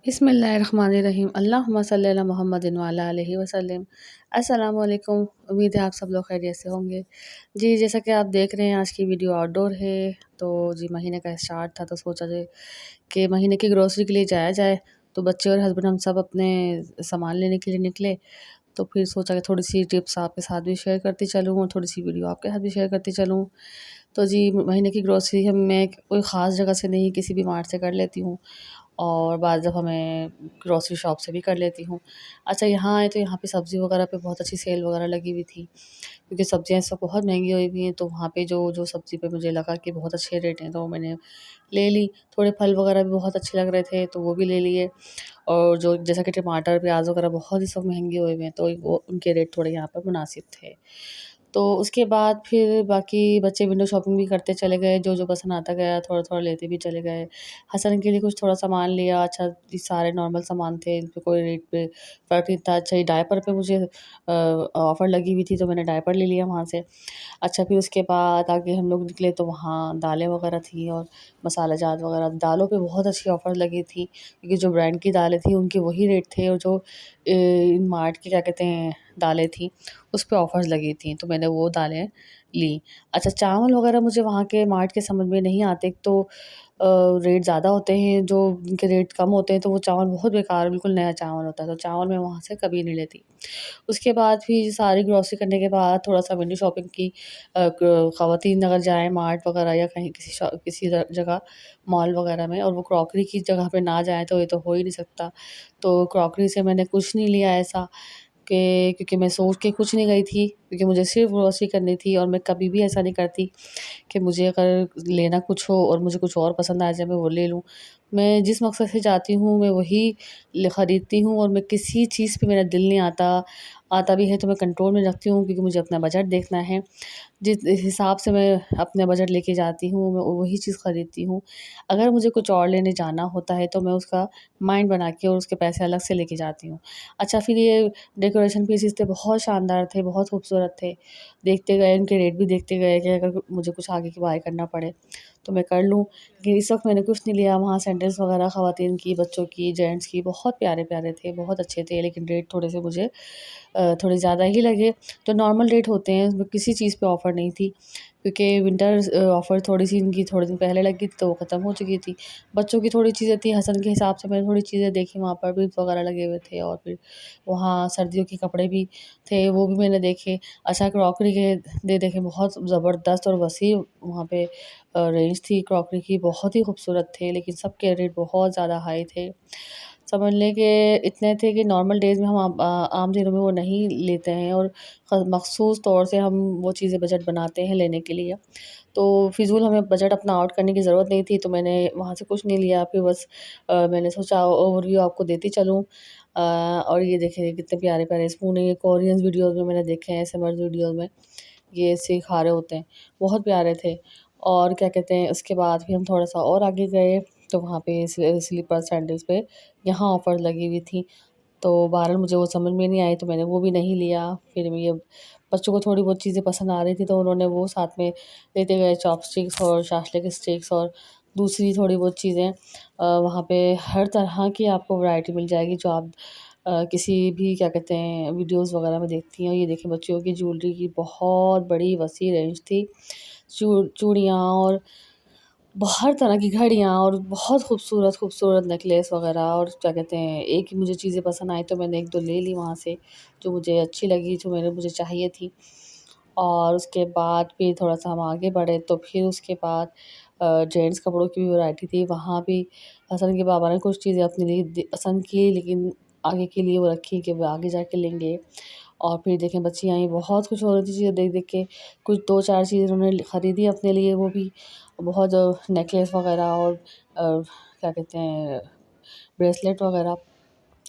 बिस्मिल्लाहिर्रहमानिर्रहीम अल्लाहुम्मा सल्ली अला मुहम्मदिन व अला आलिहि वसल्लम। अस्सलामु अलैकुम। उम्मीद है आप सब लोग खैरियत से होंगे। जी, जैसा कि आप देख रहे हैं आज की वीडियो आउटडोर है। तो जी महीने का स्टार्ट था तो सोचा जाए कि महीने की ग्रोसरी के लिए जाया जाए। तो बच्चे और हस्बैंड हम सब अपने सामान लेने के लिए निकले। तो फिर सोचा कि थोड़ी-सी टिप्स आपके साथ भी शेयर करती चलूँ और थोड़ी-सी वीडियो आपके साथ भी शेयर करती चलूँ। तो जी महीने की ग्रोसरी हम मैं कोई ख़ास जगह से नहीं किसी भी मार्ट से कर लेती हूँ और बाद दफ़ा मैं ग्रोसरी शॉप से भी कर लेती हूँ। अच्छा यहाँ आए तो यहाँ पे सब्ज़ी वगैरह पे बहुत अच्छी सेल वगैरह लगी हुई थी, क्योंकि सब्ज़ियाँ इस वक़्त बहुत महँगी हुई हुई हैं। तो वहाँ पे जो सब्ज़ी पे मुझे लगा कि बहुत अच्छे रेट हैं तो मैंने ले ली। थोड़े फल वगैरह भी बहुत अच्छे लग रहे थे तो वो भी ले लिए। और जो जैसा कि टमाटर, प्याज़ वगैरह बहुत ही सब महँगे हुए हुए हैं तो वो उनके रेट थोड़े यहाँ पर मुनासिब थे। तो उसके बाद फिर बाकी बच्चे विंडो शॉपिंग भी करते चले गए, जो पसंद आता गया थोड़ा-थोड़ा लेते भी चले गए। हसन के लिए कुछ थोड़ा सामान लिया। अच्छा ये सारे नॉर्मल सामान थे, इन पे कोई रेट पे फ़र्क नहीं था। अच्छा ये डायपर पे मुझे ऑफ़र लगी हुई थी तो मैंने डायपर ले लिया वहाँ से। अच्छा फिर उसके बाद आगे हम लोग निकले तो वहाँ दालें वगैरह थी और मसाला जात वगैरह। दालों पे बहुत अच्छी ऑफ़र लगी थी, क्योंकि जो ब्रांड की दालें थी उनके वही रेट थे और जो इन मार्ट की क्या कहते हैं दालें थी उस पे ऑफ़र्स लगी थी तो मैंने वो दालें ली। अच्छा चावल वगैरह मुझे वहाँ के मार्ट के समझ में नहीं आते। एक तो रेट ज़्यादा होते हैं, जो उनके रेट कम होते हैं तो वो चावल बहुत बेकार बिल्कुल नया चावल होता है, तो चावल मैं वहाँ से कभी नहीं लेती। उसके बाद फिर सारी ग्रॉसरी करने के बाद थोड़ा-सा विंडो शॉपिंग की। ख़वातीन अगर जाएँ मार्ट वगैरह या कहीं किसी जगह मॉल वगैरह में और वो क्रॉकरी की जगह पे ना जाएँ तो ये तो हो ही नहीं सकता। तो क्रॉकरी से मैंने कुछ नहीं लिया ऐसा कि क्योंकि मैं सोच के कुछ नहीं गई थी, क्योंकि मुझे सिर्फ़ ग्रॉसरी करनी थी और मैं कभी भी ऐसा नहीं करती कि मुझे अगर लेना कुछ हो और मुझे कुछ और पसंद आ जाए मैं वो ले लूँ। मैं जिस मकसद से जाती हूँ मैं वही खरीदती हूँ और मैं किसी चीज़ पे मेरा दिल नहीं आता। आता भी है तो मैं कंट्रोल में रखती हूँ, क्योंकि मुझे अपना बजट देखना है। जिस हिसाब से मैं अपना बजट लेके जाती हूँ मैं वही चीज़ खरीदती हूँ। अगर मुझे कुछ और लेने जाना होता है तो मैं उसका माइंड बना के और उसके पैसे अलग से लेके जाती हूँ। अच्छा फिर ये डेकोरेशन पीसेस थे, बहुत शानदार थे, बहुत खूबसूरत थे। देखते गए उनके रेट भी देखते गए कि अगर मुझे कुछ आगे की बाय करना पड़े तो मैं कर लूँ। लेकिन इस वक़्त मैंने कुछ नहीं लिया। वहाँ सैंडल्स वगैरह ख़वातीन की, बच्चों की, जेंट्स की बहुत प्यारे-प्यारे थे, बहुत अच्छे थे, लेकिन रेट थोड़े से मुझे थोड़े ज़्यादा ही लगे। जो नॉर्मल रेट होते हैं उसमें किसी चीज़ पे ऑफ़र नहीं थी, क्योंकि विंटर्स ऑफ़र थोड़ी-सी इनकी थोड़े दिन पहले लगी थी तो वो ख़त्म हो चुकी थी। बच्चों की थोड़ी चीज़ें थी, हसन के हिसाब से मैंने थोड़ी चीज़ें देखी, वहाँ पर बीड्स वगैरह लगे हुए थे और फिर वहाँ सर्दियों के कपड़े भी थे, वो भी मैंने देखे। अच्छा क्रॉकरी के देखे बहुत ज़बरदस्त और वसीअ वहाँ पे रेंज थी क्रॉकरी की, बहुत ही खूबसूरत थे, लेकिन सबके रेट बहुत ज़्यादा हाई थे। समझ लें कि इतने थे कि नॉर्मल डेज़ में हम आम दिनों में वो नहीं लेते हैं और मख़सूस तौर से हम वो चीज़ें बजट बनाते हैं लेने के लिए। तो फ़िज़ूल हमें बजट अपना आउट करने की ज़रूरत नहीं थी, तो मैंने वहाँ से कुछ नहीं लिया। फिर बस मैंने सोचा ओवरव्यू आपको देती चलूँ। और ये देखें कितने प्यारे-प्यारे स्पून हैं, ये कोरियन वीडियोज़ में मैंने देखे हैं, एएसएमआर वीडियोज़ में ये सिखा रहे होते हैं, बहुत प्यारे थे। और क्या कहते हैं उसके बाद फिर हम थोड़ा-सा और आगे गए तो वहाँ पे स्लीपर सैंडल्स पे यहाँ ऑफ़र लगी हुई थी। तो बहरहाल मुझे वो समझ में नहीं आई तो मैंने वो भी नहीं लिया। फिर ये बच्चों को थोड़ी बहुत चीज़ें पसंद आ रही थी तो उन्होंने वो साथ में लेते गए, चॉपस्टिक्स और शाशलिक स्टिक्स और दूसरी थोड़ी बहुत चीज़ें। वहाँ पे हर तरह की आपको वैरायटी मिल जाएगी जो आप किसी भी क्या कहते हैं वीडियोज़ वगैरह में देखती हैं। और ये देखिए बच्चियों की ज्वेलरी की बहुत बड़ी वसीअ रेंज थी। चूड़ियाँ और हर तरह की घड़ियाँ और बहुत खूबसूरत नेकलेस वगैरह और क्या कहते हैं, एक ही मुझे चीज़ें पसंद आई तो मैंने 1-2 ले ली वहाँ से, जो मुझे अच्छी लगी, जो मुझे चाहिए थी। और उसके बाद फिर थोड़ा-सा हम आगे बढ़े तो फिर उसके बाद जेंट्स कपड़ों की भी वैरायटी थी, वहाँ भी हसन के बाबा ने कुछ चीज़ें अपने लिए पसंद की, लेकिन आगे के लिए वो रखी कि वो आगे जाके लेंगे। और फिर देखें बच्चियाँ आई बहुत खुश हो रही थी चीज़ें देख-देख के, कुछ 2-4 चीज़ें उन्होंने खरीदी अपने लिए, वो भी बहुत नेकलेस वगैरह और क्या कहते हैं ब्रेसलेट वगैरह,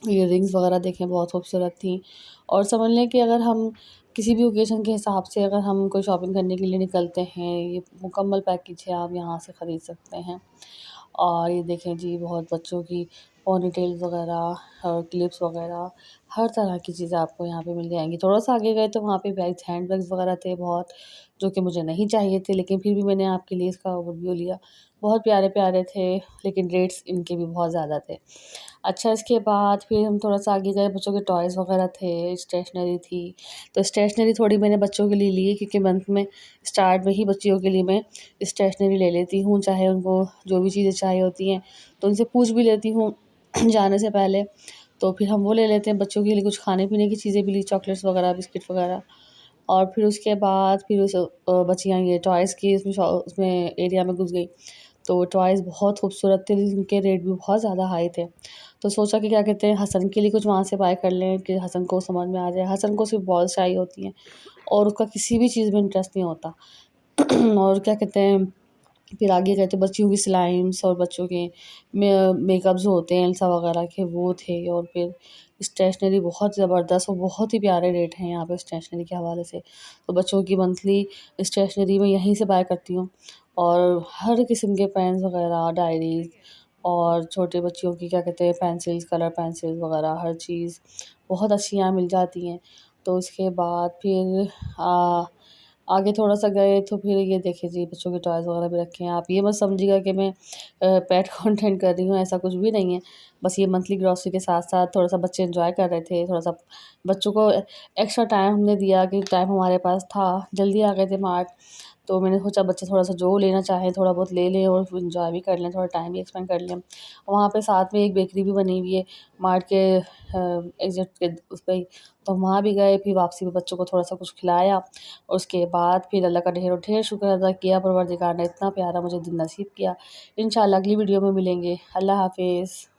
इयररिंग्स वगैरह देखें बहुत खूबसूरत थी। और समझ लें कि अगर हम किसी भी ओकेज़न के हिसाब से अगर हम कोई शॉपिंग करने के लिए निकलते हैं, ये मुकम्मल पैकेज है, आप यहाँ से ख़रीद सकते हैं। और ये देखें जी बहुत बच्चों की पोनीटेल्स वगैरह और क्लिप्स वगैरह, हर तरह की चीज़ें आपको यहाँ पे मिल जाएँगी। थोड़ा-सा आगे गए तो वहाँ पे बैग्स, हैंड बैग्स वगैरह थे बहुत, जो कि मुझे नहीं चाहिए थे, लेकिन फिर भी मैंने आपके लिए इसका ओवरव्यू लिया। बहुत प्यारे-प्यारे थे, लेकिन रेट्स इनके भी बहुत ज़्यादा थे। अच्छा, इसके बाद फिर हम थोड़ा-सा आगे गए, बच्चों के टॉयज़ वगैरह थे, स्टेशनरी थी। तो स्टेशनरी थोड़ी मैंने बच्चों के लिए ली, क्योंकि मंथ में स्टार्ट में ही बच्चियों के लिए मैं स्टेशनरी ले लेती हूँ, चाहे उनको जो भी चीज़ें चाहिए होती हैं, तो उनसे पूछ भी लेती हूँ जाने से पहले। तो फिर हम वो ले लेते हैं, बच्चों के लिए कुछ खाने-पीने की चीज़ें भी ली, चॉकलेट्स वगैरह, बिस्किट वगैरह। और फिर उसके बाद फिर बच्चियाँ ये टॉयज़ की उसमें एरिया में घुस गई। तो टॉयज़ बहुत खूबसूरत थे, जिनके रेट भी बहुत ज़्यादा हाई थे। तो सोचा कि क्या कहते हैं, हसन के लिए कुछ वहाँ से बाय कर लें कि हसन को समझ में आ जाए। हसन को सिर्फ़ बॉल्स चाहिए होती हैं और उसका किसी भी चीज़ में इंटरेस्ट नहीं होता। और क्या कहते हैं, फिर आगे गए तो बच्चियों की स्लाइम्स और बच्चों के मेकअप्स होते हैं एल्सा वगैरह के, वो थे। और फिर स्टेशनरी बहुत ज़बरदस्त और बहुत ही प्यारे रेट हैं यहाँ पे स्टेशनरी के हवाले से। तो बच्चों की मंथली स्टेशनरी मैं यहीं से बाय करती हूँ, और हर किस्म के पेन्स वगैरह, डायरीज़ और छोटे बच्चियों की क्या कहते हैं पेंसिल्स, कलर पेंसिल्स वगैरह, हर चीज़ बहुत अच्छी यहाँ मिल जाती हैं। तो उसके बाद फिर आगे थोड़ा-सा गए तो फिर ये देखिए जी, बच्चों के टॉयज़ वगैरह भी रखे हैं। आप ये मत समझिएगा कि मैं पेट कंटेंट कर रही हूँ, ऐसा कुछ भी नहीं है। बस ये मंथली ग्रॉसरी के साथ-साथ थोड़ा-सा बच्चे एन्जॉय कर रहे थे, थोड़ा-सा बच्चों को एक्स्ट्रा टाइम हमने दिया कि टाइम हमारे पास था, जल्दी आ गए थे मार्ट। तो मैंने सोचा बच्चे थोड़ा-सा जो लेना चाहें थोड़ा बहुत ले लें और फिर एन्जॉय भी कर लें, थोड़ा टाइम भी स्पेंड कर लें। वहाँ पे साथ में एक बेकरी भी बनी हुई है मार्ट के एग्ज़िट के उस पे ही, तो वहाँ भी गए, फिर वापसी में बच्चों को थोड़ा-सा कुछ खिलाया। उसके बाद फिर अल्लाह का ढेरों-ढेर शुक्र अदा किया, परवरदिगार ने इतना प्यारा मुझे दिन नसीब किया। इंशाअल्लाह अगली वीडियो में मिलेंगे। अल्लाह हाफ़िज़।